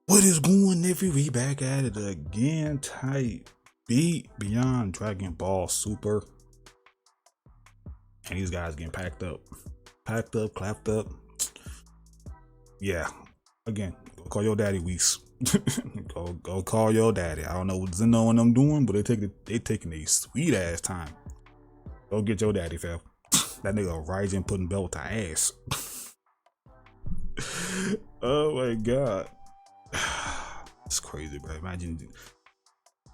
What is going, nigga? We back at it again. Type beat beyond Dragon Ball Super. And these guys getting packed up, clapped up. Yeah. Again, go call your daddy, Whis. go call your daddy. I don't know what Zeno and them doing, but they taking a sweet ass time. Go get your daddy, fam. That nigga Raijin putting belt to ass. Oh my god. It's crazy, bro. Imagine.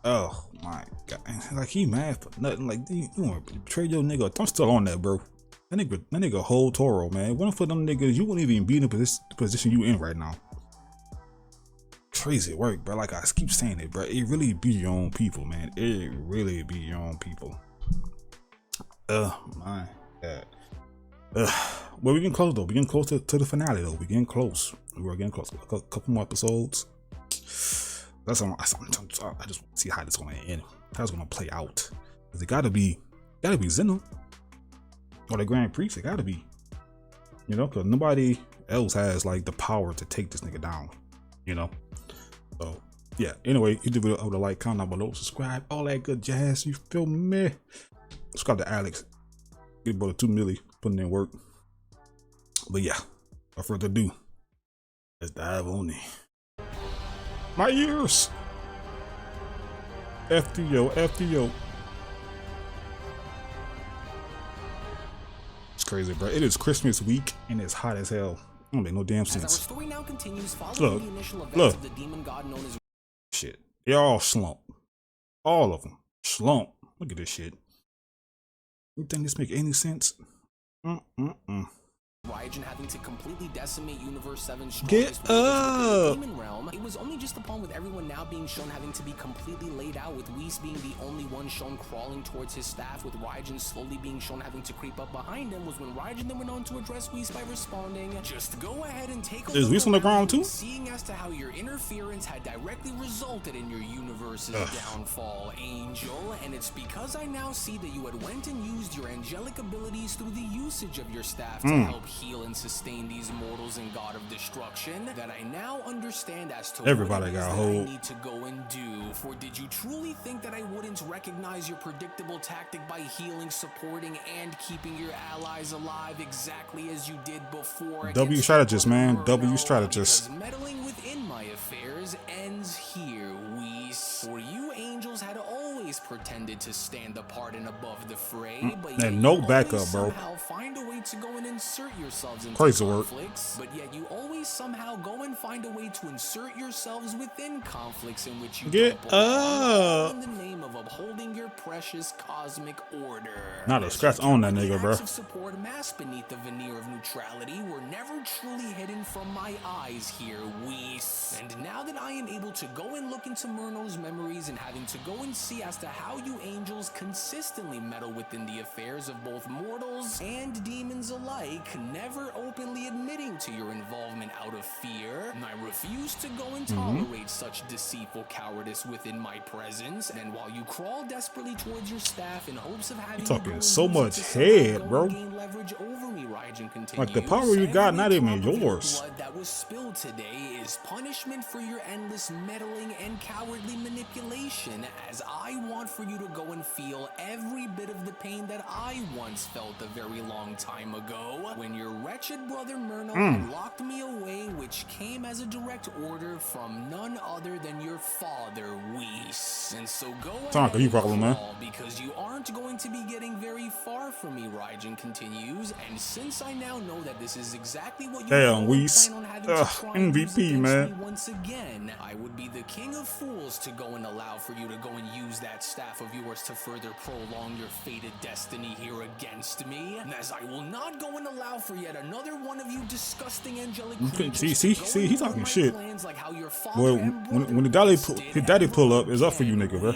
Oh my god. Like, he mad for nothing. Like, you want to betray your nigga. I'm still on that, bro. That nigga whole Toro, man. One for them niggas, you wouldn't even be in the position you in right now. Crazy work, bro. Like, I keep saying it, bro. It really be your own people, man. It really be your own people. My god. Well, we getting close though. We getting close to the finale though. We getting close. We're getting close. A couple more episodes. I just want to see how this gonna end. How it's gonna play out. Cause it gotta be Zeno or the Grand Priest. It gotta be, you know, cause nobody else has like the power to take this nigga down, you know. So yeah. Anyway, you do it over the like, comment down below, subscribe, all that good jazz. You feel me? Subscribe to Alex. Get about 2 million putting in work. But yeah, without further ado, let's dive on in. My ears! FTO. It's crazy, bro. It is Christmas week and it's hot as hell. It don't make no damn sense. As our story now continues, following the initial events look. of the demon god known as Shit. They all slump. All of them. Slump. Look at this shit. You think this make any sense? Raijin having to completely decimate Universe 7's Get up! Demon realm. It was only just upon with everyone now being shown having to be completely laid out, with Whis being the only one shown crawling towards his staff, with Raijin slowly being shown having to creep up behind him, was when Raijin then went on to address Whis by responding, "Just go ahead and take a look. Is Whis on the ground too? Seeing as to how your interference had directly resulted in your universe's downfall, Angel, and it's because I now see that you had went and used your angelic abilities through the usage of your staff to help heal and sustain these mortals and god of destruction, that I now understand as to everybody what it is got that hold. I need to go and do. For did you truly think that I wouldn't recognize your predictable tactic by healing, supporting, and keeping your allies alive exactly as you did before? W strategist, man. W strategist. Because meddling within my affairs ends here, Whis. For you angels had always pretended to stand apart and above the fray, but and no backup, bro. Somehow find a way to go and insert yourselves into Crazy work. conflicts, but yet you always somehow go and find a way to insert yourselves within conflicts in which you Get don't belong, up in the name of upholding your precious cosmic order. Not a scratch on that nigga, bro. Acts of support masked beneath the veneer of neutrality were never truly hidden from my eyes here, Whis. And now that I am able to go and look into Merno's memories and having to go and see as to how you angels consistently meddle within the affairs of both mortals and demons alike, never openly admitting to your involvement out of fear, I refuse to go and tolerate such deceitful cowardice within my presence. And while you crawl desperately towards your staff in hopes of having talking so much head, bro. gain leverage over me, Raijin continues, like the power you got not even yours. blood that was spilled today is punishment for your endless meddling and cowardly manipulation, as I want for you to go and feel every bit of the pain that I once felt a very long time ago, when your wretched brother Merno had locked me away, which came as a direct order from none other than your father, Whis. And so go ahead you problem, man. because you aren't going to be getting very far from me, Raijin continues, and since I now know that this is exactly what you Damn, Whis. plan on having to try and use MVP, against man. me once again, I would be the king of fools to go and allow for you to go and use that staff of yours to further prolong your fated destiny here against me, as I will not go and allow for yet another one of you disgusting angelic creatures See, he's talking shit. Well, when his daddy pull up, it's up for you, nigga, bro.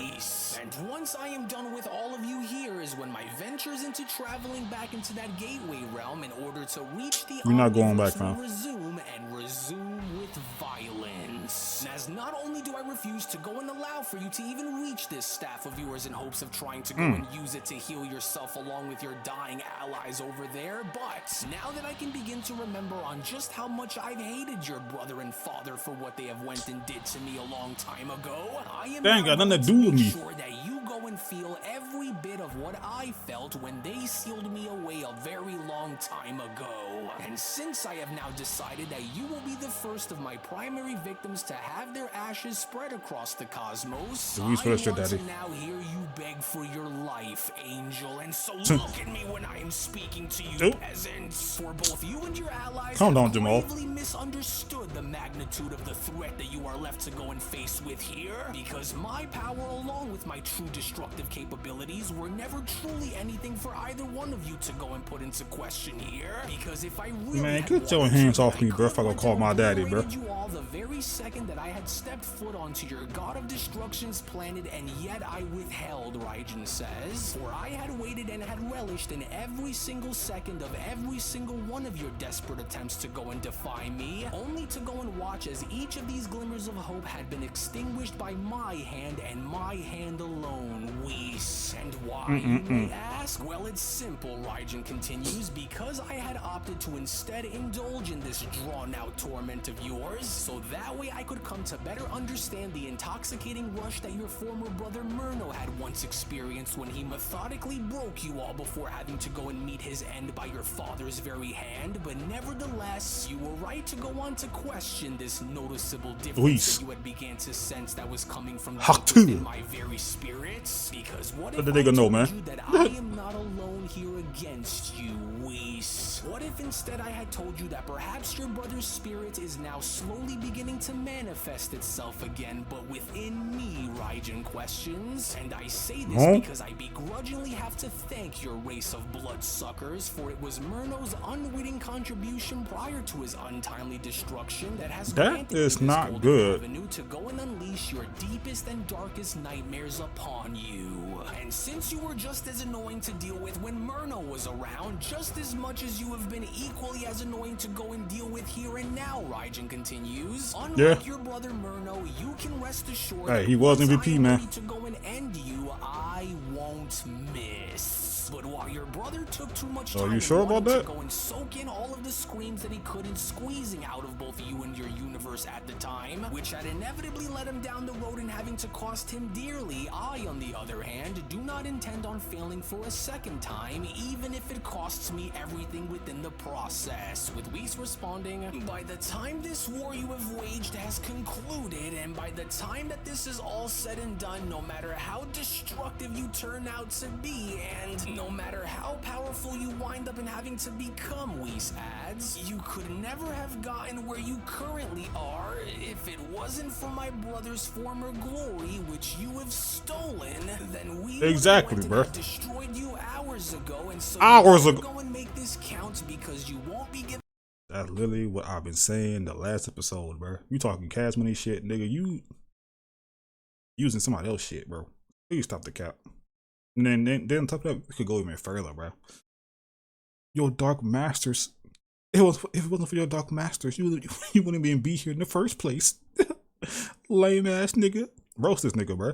And once I am done with all of you here is when my ventures into traveling back into that gateway realm in order to reach the You're not going back, fam. resume with violence. As not only do I refuse to go and allow for you to even reach this staff of yours in hopes of trying to go and use it to heal yourself along with your dying allies over there, but now that I can begin to remember on just how much I've hated your brother and father for what they have went and did to me a long time ago, I am That ain't got nothing to do with make me. sure that you go and feel every bit of what I felt when they sealed me away a very long time ago. And since I have now decided that you will be the first of my primary victims to have their ashes spread across the cosmos, I want to now hear you beg for your life, Angel. And so look at me when I am speaking to you, peasants. For both you and your allies have gravely misunderstood the magnitude of the threat that you are left to go and face with here, because my power along with my true destructive capabilities were never truly anything for either one of you to go and put into question here. Because if I really man, get your hands off me, bro. If I go call my daddy, bro. You all the very second that I had stepped foot onto your God of Destruction's planet, and yet I withheld, Raijin says. For I had waited and had relished in every single second of every single one of your desperate attempts to go and defy me, only to go and watch as each of these glimmers of hope had been extinguished by my hand and my hand alone, Whis. And why, you may ask? Well, it's simple, Raijin continues, because I had opted to instead indulge in this drawn-out torment of yours, so that way I could come to better understand the intoxicating rush that your former brother Merno had once experienced when he methodically broke you all before having to go and meet his end by your father's very hand. But nevertheless, you were right to go on to question this noticeable difference that you had began to sense that was coming from within my very spirits. Because what if I told you that I am not alone here against you, Whis? What if instead I had told you that perhaps your brother's spirit is now slowly beginning to manifest itself again, but within me, Raijin questions? And I say this because I begrudgingly have to thank your race of bloodsuckers, for it was Merno's unwitting contribution prior to his untimely destruction that has granted is not good avenue to go and unleash your deepest and darkest nightmares upon you. And since you were just as annoying to deal with when Merno was around, just as much as you have been equally as annoying to go and deal with here and now, Raijin continues. Unlike your brother Merno, you can rest assured that he was MVP, man. to go and end you, I won't miss. But while your brother took too much time to go and soak in all of the screams that he could in squeezing out of both you and your universe at the time, which had inevitably led him down the road and having to cost him dearly, I, on the other hand, do not intend on failing for a second time, even if it costs me everything within the process. With Whis responding, by the time this war you have waged has concluded, and by the time that this is all said and done, no matter how destructive you turn out to be, and no matter how powerful you wind up in having to become, Whis adds, you could never have gotten where you currently are if it wasn't for my brother's former glory, which you have stolen. Then we have destroyed you hours ago, and so go and make this count, because you won't be given. That's literally what I've been saying the last episode, bro. You talking cash money shit, nigga. You using somebody else shit, bro. Please stop the cap. And then top of that, we could go even further, bro. Your Dark Masters. If it wasn't for your Dark Masters, you wouldn't even be here in the first place. Lame ass nigga. Roast this nigga, bro.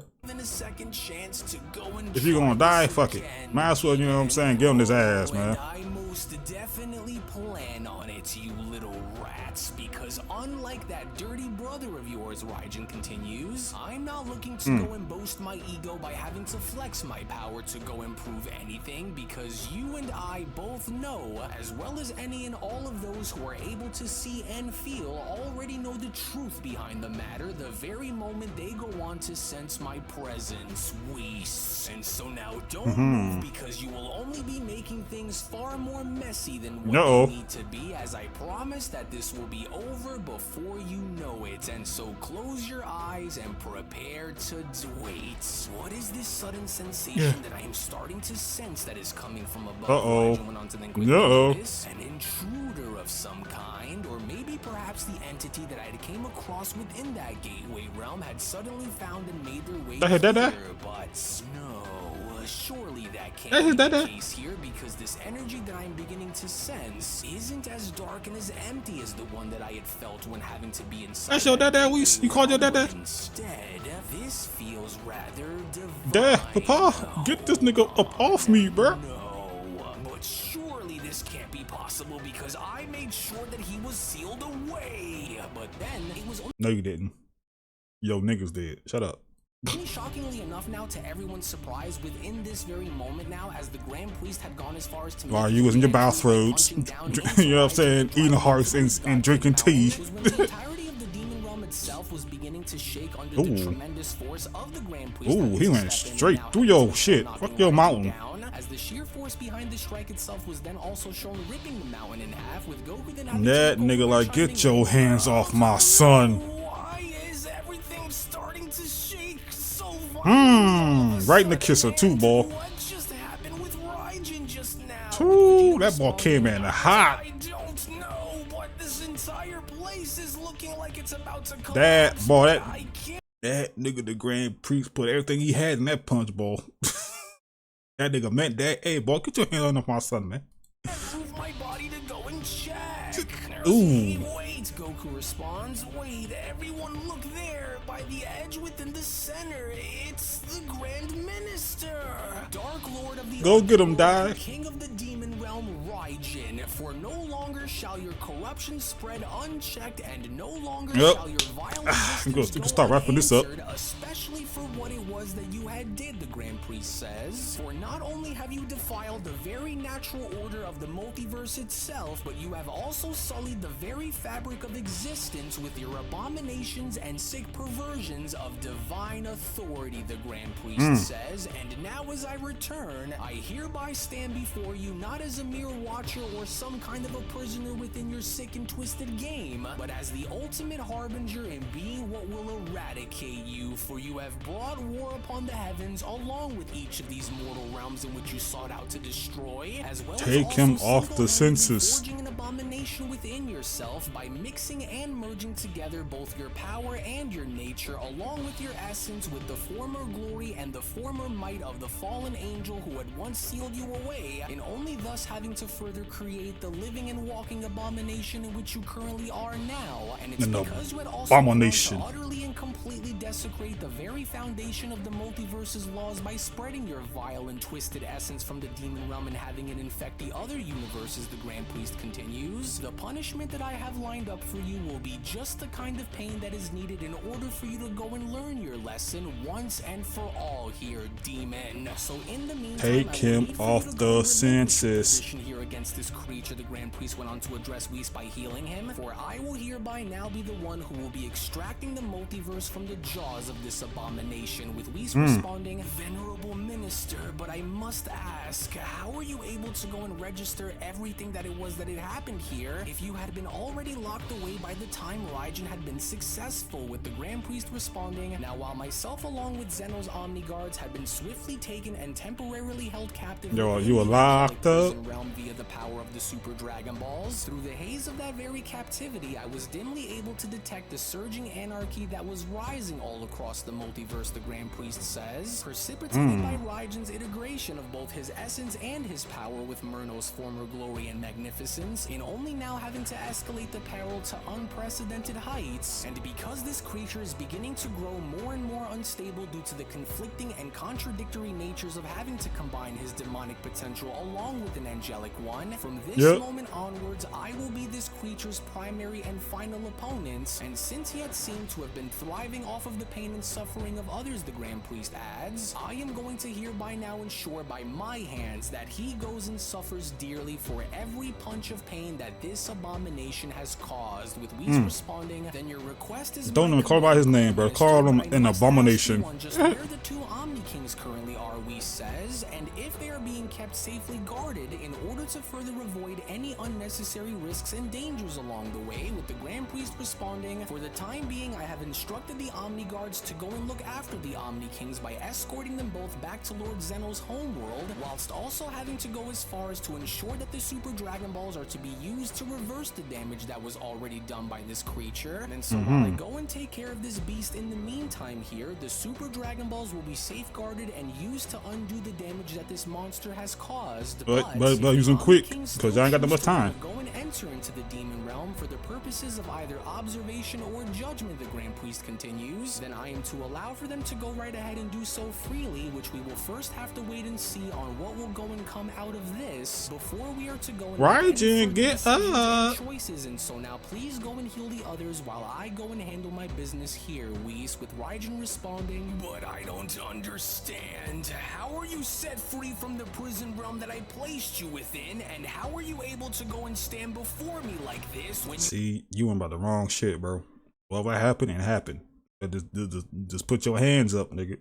If you're gonna die, fuck it. Might as well, you know what I'm saying, get on his ass, man. I most definitely plan on it, you little rats, because unlike that dirty brother of yours, Raijin continues, I'm not looking to go and boast my ego by having to flex my power to go and prove anything, because you and I both know, as well as any and all of those who are able to see and feel, already know the truth behind the matter the very moment they go on to sense my presence, Whis. And so now don't move, because you will only be making things far more messy than what they need to be, as I promise that this will be over before you know it. And so close your eyes and prepare to wait. What is this sudden sensation that I am starting to sense that is coming from above? An intruder of some kind, or maybe perhaps the entity that I came across within that gateway realm had suddenly found and made their way here, but no. surely that can't Hey, be that- the that- case here, because this energy that I'm beginning to sense isn't as dark and as empty as the one that I had felt when having to be inside. That's your that dad. gateway You called your realm, dad? but instead, this feels rather divine. Dad, Papa, get this nigga up off me, bruh. No, but surely this can't be possible, because I made sure that he was sealed away. But then it was No, you didn't. Yo, niggas did. Shut up. only shockingly enough now, to everyone's surprise, within this very moment now, as the Grand Priest had gone as far as to While you was in your bathroads, you know what I'm saying, eating hearts and drinking tea. was when the entirety of the demon realm itself was beginning to shake under the tremendous force of the Grand Priest. Ooh, that he had went stepped in straight and through now your had shit. knocking Fuck your Raijin mountain. down, as the sheer force behind the strike itself was then also shown ripping the mountain in half, with Goku then having That to go nigga over like, chiming get your in. hands off my son. Why is everything starting to shake so violently? Right in the kisser too, boy. What just happened with Raijin just now? Ooh, that boy came in hot. I don't know, but this entire place is looking like it's about to collapse. That boy, I can't that nigga, the Grand Priest, put everything he had in that punch bowl. That nigga meant that. Hey, boy, get your hands off my son, man. move my body to go and check. Ooh. Wait, Goku responds. Wait, everyone look there, by the edge within the center. It's the Grand Minister, Dark Lord of the Go get him, Underworld, die. King of the Demon Realm, Raijin. For no longer shall your corruption spread unchecked, and no longer Yep. shall your vile You can existence start go wrapping this up. unanswered, especially for what it was that you had did, the Grand Priest says. For not only have you defiled the very natural order of the multiverse itself, but you have also sullied the very fabric of existence with your abominations and sick perversions of divine authority, the Grand Priest says. And now as I return, I hereby stand before you not as a mere watcher or some kind of a prisoner within your sick and twisted game, but as the ultimate harbinger in being what will eradicate you, for you have brought war upon the heavens along with each of these mortal realms in which you sought out to destroy, as well Take as him also off the single-handedly census. forging an abomination within yourself by mixing and merging together both your power and your nature, along with your essence, with the former glory and the former might of the fallen angel who had once sealed you away, and only thus having to further create the living and walking abomination in which you currently are now. And it's An because you had also begun abomination. to utterly and completely desecrate the very foundation of the multiverse's laws by spreading your vile and twisted essence from the demon realm and having it infect the other universes, the Grand Priest continues. The punishment that I have lined up for you will be just the kind of pain that is needed in order for you to go and learn your lesson once and for all here, demon. So in the meantime, Take I will him need for off you to the go and relinquish your census. position here against this creature, the Grand Priest went on to address Whis by healing him. For I will hereby now be the one who will be extracting the multiverse from the jaws of this abomination, with Whis responding, Venerable Minister, but I must ask, how were you able to go and register everything that it was that had happened here if you had been already locked away by the time Raijin had been successful? With the Grand Priest responding, now while myself along with Zeno's Omni Guards had been swiftly taken and temporarily held captive Yo, within you were the locked angelic up? prison realm via the power of the Super Dragon Balls, through the haze of that very captivity, I was dimly able to detect the surging anarchy that was rising all across the multiverse, the Grand Priest says, precipitated by Raijin's integration of both his essence and his power with Merno's former glory and magnificence, in only now having to escalate the peril to unprecedented heights. And because this creature is beginning to grow more and more unstable due to the conflicting and contradictory natures of having to combine his demonic potential along with an angelic one, from this moment onwards, I will be this creature's primary and final opponent. And since he had seemed to have been thriving off of the pain and suffering of others, the Grand Priest adds, I am going to hereby now ensure by my hands that he goes and suffers dearly for every punch of pain that this abomination has caused. With Whis responding, then your request is Don't my even call by his name, bro. Minister, Call him but I an must ask abomination. you on just where the two Omni Kings currently are, Whis says, and if they are being kept safely guarded in order to further avoid any unnecessary risks and dangers along the way. With the Grand Priest responding, for the time being, I have instructed the Omni Guards to go and look after the Omni Kings by escorting them both back to Lord Zeno's homeworld, whilst also having to go as far as to ensure that the Super Dragon Balls are to be used to reverse the damage that was already done by this creature. And so while I go and take care of this beast in the meantime here, the Super Dragon Balls will be safeguarded safeguarded and used to undo the damage that this monster has caused. But use them quick, because y'all ain't got that much time. Go and enter into the demon realm for the purposes of either observation or judgment, the Grand Priest continues, then I am to allow for them to go right ahead and do so freely, which we will first have to wait and see on what will go and come out of this before we are to go and Raijin, get up. Choices. And so now please go and heal the others while I go and handle my business here, Whis, with Raijin responding, but I don't understand. How are you set free from the prison realm that I placed you within, and how are you able to go and stand before me like this when See, you went about the wrong shit, bro. Whatever happened, it happened. Just put your hands up, nigga.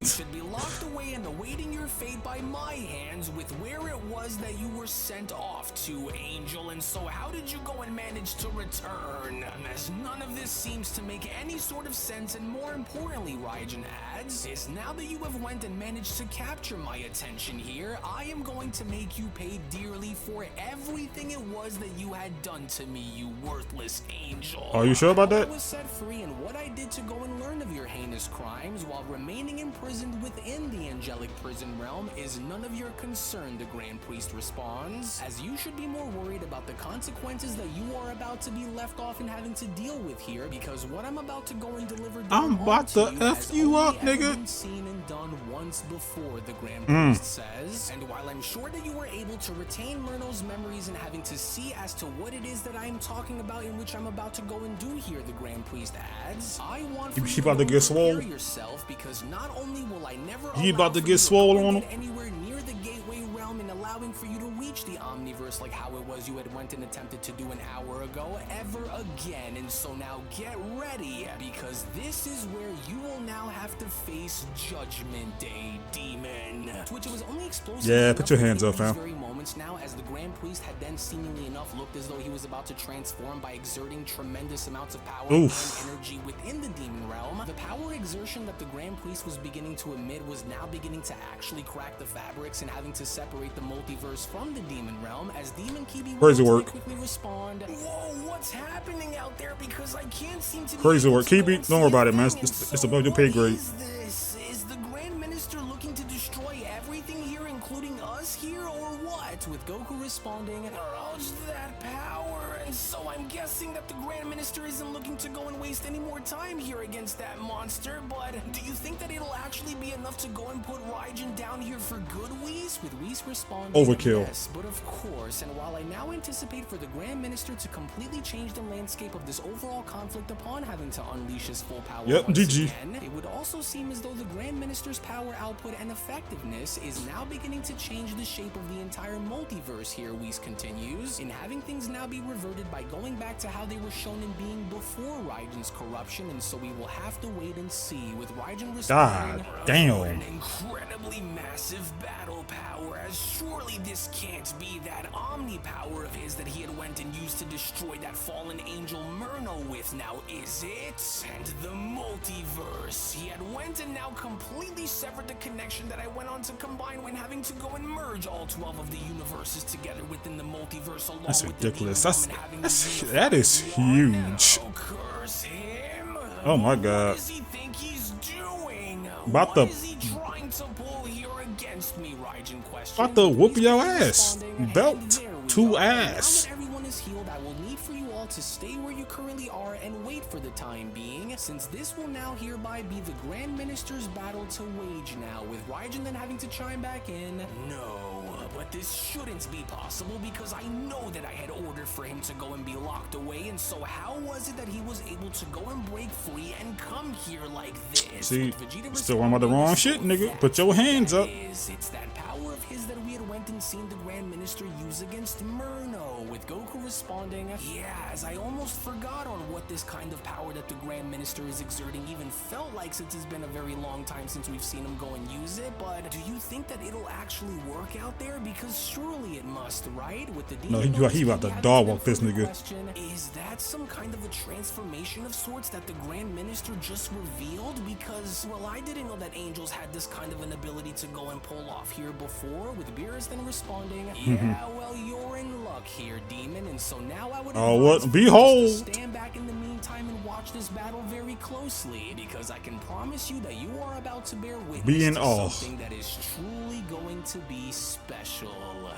should be locked away and awaiting your fate by my hands with where it was that you were sent off to, Angel. And so how did you go and manage to return? As none of this seems to make any sort of sense, and more importantly, Raijin adds, is now that you have went and managed to capture my attention here, I am going to make you pay dearly for everything it was that you had done to me, you worthless angel. Are you sure about that? I was set free and what I did to go and learn of your heinous crimes while remaining imprisoned within the angelic prison realm is none of your concern, the Grand Priest responds, as you should be more worried about the consequences that you are about to be left off and having to deal with here, because what I'm about to go and deliver I'm about to F you up, nigga. Been seen and done once before, the Grand Priest says, and while I'm sure that you were able to retain Merno's memories and having to see as to what it is that I'm talking about in which I'm about to go and do here, the Grand Priest adds, I want for She you about to get swole. yourself, because not only will I never He about to allow get for swole you to on get him. anywhere near the gateway realm and allowing for you to reach the omniverse like how it was you had went and attempted to do an hour ago ever again. And so now get ready, because this is where you will now have to face Judgment Day, demon. To which it was only explosive. Yeah, put your hands up, fam. fam. Very moments now, as the Grand Priest had then seemingly enough looked as though he was about to transform by exerting tremendous amounts of power and energy within the demon realm. The power exertion that the Grand Priest was beginning to emit was now beginning to actually crack the fabrics and having to separate the multiverse from the demon realm, as Demon Kibi Crazy would work. quickly respond, whoa, what's happening out there? Because I can't seem to be Crazy able work. to Keep go it. and Don't see worry about a it, man. thing. It's And above your so pay what grade. is this? Is the Grand Minister looking to destroy everything here, including us here, or what? With Goku responding, ouch, that power. And so I'm guessing that the Grand Minister isn't looking to go and waste any more time here against that monster, but do you think that it'll actually be enough to go and put Raijin down here for good, Whis? With Whis responding, Overkill. yes, but of course. And while I now anticipate for the Grand Minister to completely change the landscape of this overall conflict upon having to unleash his full power once GG. again, it would also seem as though the Grand Minister's power output and effectiveness is now beginning to change the shape of the entire multiverse here, Whis continues, in having things now be reverted by going back to how they were shown in being before Raijin's corruption. And so we will have to wait and see, with Raijin responding, God damn. an incredibly massive battle power, as surely this can't be that omni power of his that he had went and used to destroy that fallen angel Merno with, now is it? And the multiverse, he had went and now completely severed the connection that I went on to combine when having to go and merge all 12 of the universes together within the multiverse, along That's with ridiculous. the demon realm and having the That is huge. Oh, curse him. Oh my God. What does he think he's doing? About What to- is he trying to pull here against me? Raijin questioned. About to whoop He's your quickly ass. responding, Belt "And there we to go. ass." Now that everyone is healed, I will need for you all to stay where you currently are and wait for the time being, since this will now hereby be the Grand Minister's battle to wage now, with Raijin then having to chime back in. No, but this shouldn't be possible, because I know that I had ordered for him to go and be locked away, and so how was it that he was able to go and break free and come here like this? See, With Vegeta you still want about the wrong shit, nigga. Put your hands up. It's that power of his that we had went and seen the Grand Minister use against Merno, with Goku responding, yeah, as I almost forgot on what this kind of power that the Grand Minister is exerting even felt like, since it's been a very long time since we've seen him go and use it. But do you think that it'll actually work out there? Because surely it must, right? With the No, demon he about to having dog been walk this further nigga. question, is that some kind of a transformation of sorts that the Grand Minister just revealed? Because, well, I didn't know that angels had this kind of an ability to go and pull off here before, with Beerus then responding, yeah, well, you're in luck, luck here, Demon, and so now I would what? advise for you Behold! just to stand back in the meantime and watch this battle very closely, because I can promise you that you are about to bear witness to something that is truly going to be special.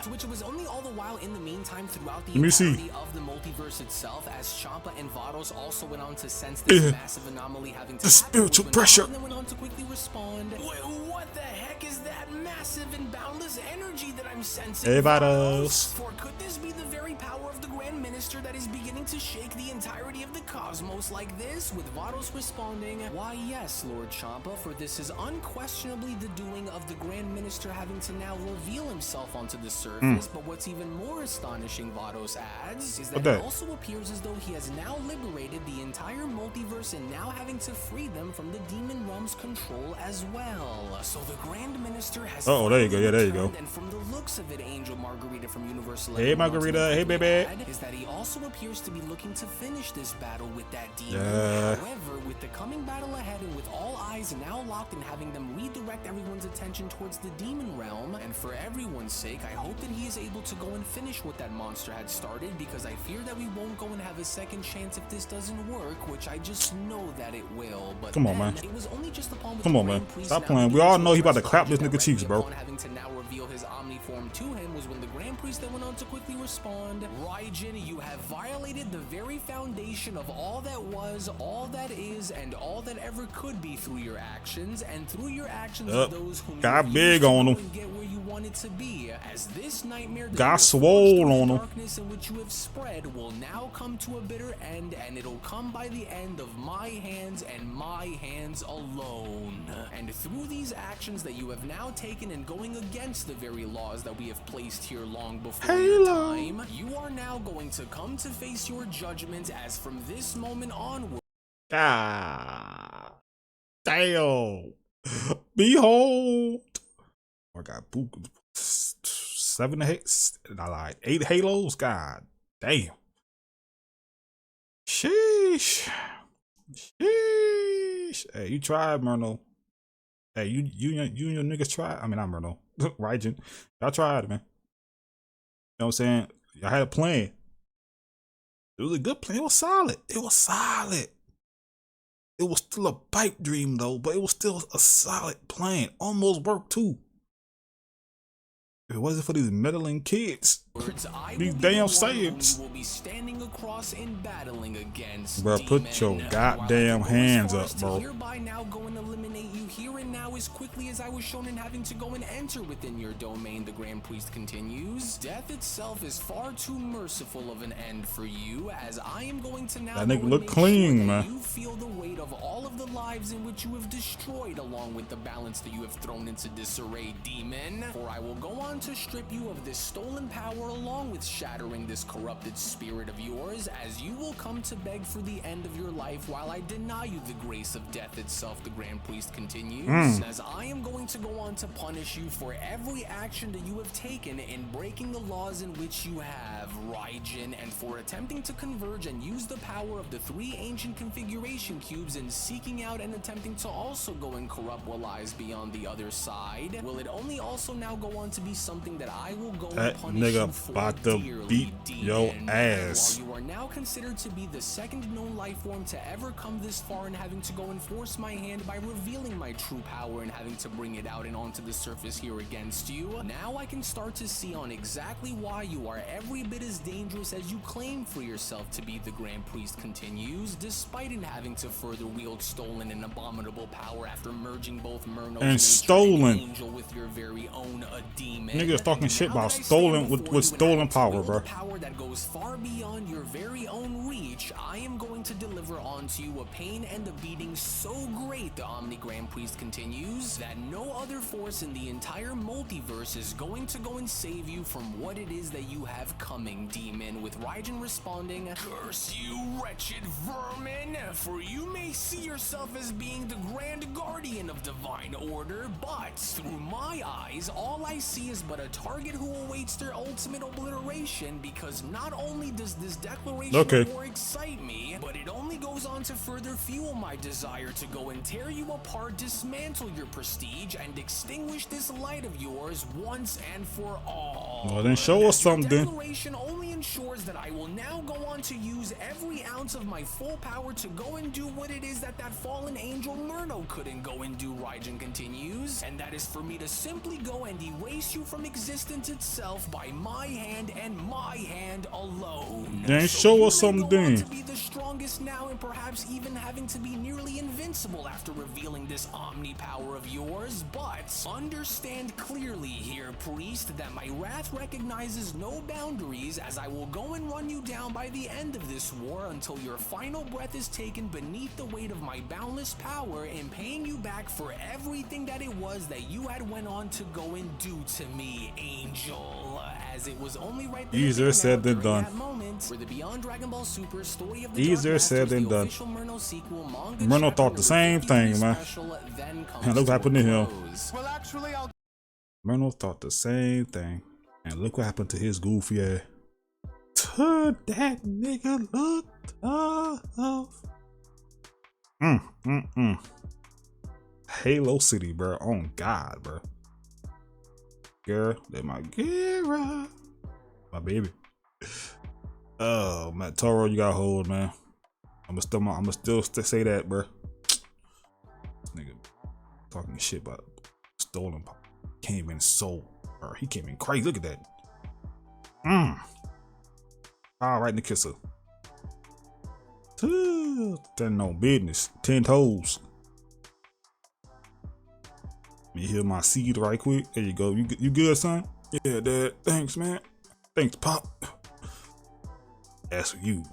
To which it was only all the while in the meantime throughout the entirety of the multiverse itself, as Champa and Vados also went on to sense this massive anomaly having to the spiritual pressure. And then went on to quickly respond. Wait, what the heck is that massive and boundless energy that I'm sensing? Everybody else. For could this be the very power of the Grand Minister that is beginning to shake the entirety of the cosmos like this? With Vados responding, why yes, Lord Champa, for this is unquestionably the doing of the Grand Minister having to now reveal himself onto the surface. But what's even more astonishing, Vados adds, is that it also appears as though he has now liberated the entire multiverse and now having to free them from the demon realm's control as well. So the Grand Minister has there you go. Yeah, there you go. And from the looks of it, Angel Margarita from Universal, hey Margarita, hey baby, is that he also appears to be looking to finish this battle with that demon. However, with the coming battle ahead and with all eyes now locked and having them redirect everyone's attention towards the demon realm, and for everyone's sake, I hope that he is able to go and finish what that monster had started, because I fear that we won't go and have a second chance if this doesn't work, which I just know that it will. But come on, man. It was only just upon come on, man. Stop playing. We all know he about to clap this nigga cheeks, bro. Having to now reveal his Omni form to him was when the Grand Priest then went on to quickly respond. Raijin, you have violated the very foundation of all that was, all that is, and all that ever could be through your actions, and through your actions of those whom got big on him. Get where you wanted to be, as this nightmare got swole on him. Darkness in which you have spread will now come to a bitter end, and it'll come by the end of my hands and my hands alone. And through these actions that you have now taken and going against the very laws that we have placed here long before your time, you are now going to come to face your judgment, as from this moment onward. Ah, damn. Behold. I got 7 hits. I like 8 halos. God damn. Sheesh. Sheesh. Hey, you tried, Merno. Hey, you and your niggas tried. I mean, I'm Merno. Raijin. Y'all tried, man. You know what I'm saying? Y'all had a plan. It was a good plan. It was solid. It was solid. It was still a pipe dream, though, but it was still a solid plan. Almost worked, too. If it wasn't for these meddling kids, these damn Saiyans. Will be standing across and battling against. Bro, put your goddamn hands up, bro. Hereby now go and eliminate you here and now as quickly as I was shown in having to go and enter within your domain, the Grand Priest continues. Death itself is far too merciful of an end for you, as I am going to now. That nigga look clean, man. You feel the weight of all of the lives in which you have destroyed, along with the balance that you have thrown into disarray, demon. For I will go on to strip you of this stolen power, along with shattering this corrupted spirit of yours, as you will come to beg for the end of your life while I deny you the grace of death itself, the Grand Priest continues. As I am going to go on to punish you for every action that you have taken in breaking the laws in which you have, Raijin, and for attempting to converge and use the power of the 3 ancient configuration cubes and seeking out and attempting to also go and corrupt what lies beyond the other side. Will it only also now go on to be something that I will go and punish you for about to beat your ass. While you are now considered to be the second known life form to ever come this far, and having to go and force my hand by revealing my true power and having to bring it out and onto the surface here against you, now I can start to see on exactly why you are every bit as dangerous as you claim for yourself to be, the Grand Priest continues, despite in having to further wield stolen and abominable power after merging both Merno and stolen Angel with your very own demon. Niggas talking shit about stolen with stolen power, bro. Power that goes far beyond your very own reach. I am going to deliver onto you a pain and a beating so great, the Omni Grand Priest continues, that no other force in the entire multiverse is going to go and save you from what it is that you have coming, demon. With Raijin responding, curse you, wretched vermin, for you may see yourself as being the grand guardian of divine order, but through my eyes, all I see is but a target who awaits their ultimate obliteration, because not only does this declaration of war excite me, but it only goes on to further fuel my desire to go and tear you apart, dismantle your prestige and extinguish this light of yours once and for all. Well, then show us Your something. declaration only ensures that I will now go on to use every ounce of my full power to go and do what it is that fallen angel Merno couldn't go and do, Raijin continues, and that is for me to simply go and erase you from existence itself by my hand and my hand alone. Then So show you us may something go on then. to be the strongest now and perhaps even having to be nearly invincible after revealing this omni power of yours, but understand clearly here, priest, that my wrath recognizes no boundaries, as I will go and run you down by the end of this war until your final breath is taken beneath the weight of my boundless power and paying you back for everything that it was that you had went on to go and do to me, angel. As it was only right there Easier said than during done. that moment where the Beyond Dragon Ball Super Story of the Easier Dark said Masters, than the done. official Merno sequel, Manga Merno chapter thought the same number thing, 53 man. special, then comes And look what happened to him. close. Well, actually, I'll Merno thought the same thing. And look what happened to his goofy ass. To that nigga look tough. Halo City, bro. On God, bro. Girl, that my girl. My baby. Oh, man. Toro, you got hold, man. I'ma still say that, bro. This nigga talking shit about stolen pop. Came in so, bro. He came in crazy. Look at that. All right in the kisser. 10 no business. 10 toes. Let me heal my seed right quick. There you go. You good, son? Yeah, Dad. Thanks, man. Thanks, Pop. That's for you,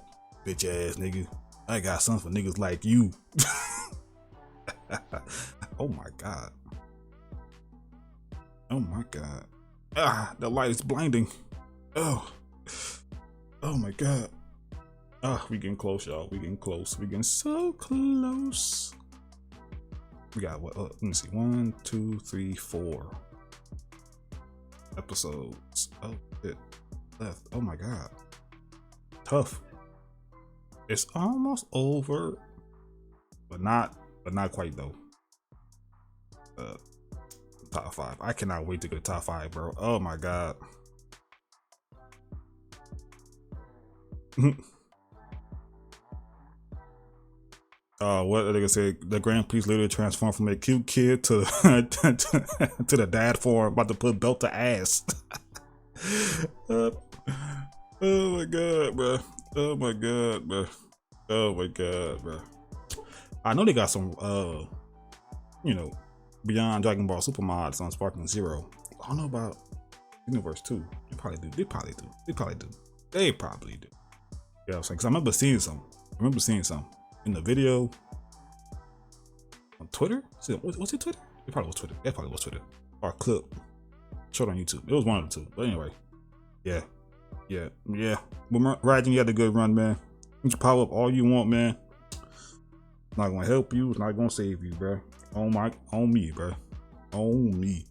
bitch ass nigga. I got something for niggas like you. Oh my God. Oh my God. Ah, the light is blinding. Oh. Oh my God. Ah, we getting close, y'all. We getting close. We getting so close. We got what? Let me see. 1, 2, 3, 4 episodes. Oh shit. Left. Oh my God. Tough. It's almost over, but not quite though. Top 5. I cannot wait to get to top 5, bro. Oh my God. What are they gonna say? The Grand Priest literally transformed from a cute kid to to the dad form, about to put belt to ass. Oh my God, bro. Oh my God, bro. Oh my God, bro. I know they got some you know, Beyond Dragon Ball Super mods on Sparkling Zero. I don't know about Universe 2. They probably do. They probably do. They probably do. They probably do. Yeah, I'm saying, because I remember seeing some in the video on Twitter. Was it Twitter? It probably was Twitter. It probably was Twitter. Or a clip showed on YouTube. It was one of the two. But anyway, yeah. But Raijin, you had a good run, man. You can power up all you want, man. It's not gonna help you. It's not gonna save you, bro. On me, bro. On me.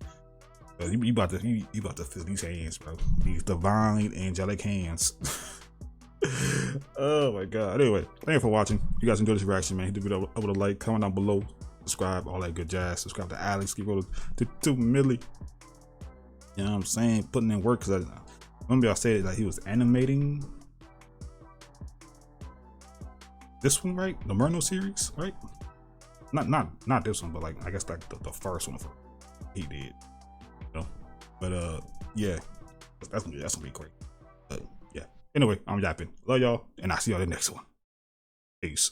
You about to feel these hands, bro. These divine angelic hands. Oh my God. Anyway, thank you for watching. If you guys enjoyed this reaction, man, hit the video up with a like, comment down below, subscribe, all that good jazz. Subscribe to Alex, keep rolling to 2 milli. You know what I'm saying? Putting in work, because I remember I said like he was animating this one, right? The Merno series, right? Not this one, but like I guess like the first one he did. You know? But yeah, that's gonna be great. But yeah. Anyway, I'm yapping. Love y'all, and I'll see y'all in the next one. Peace.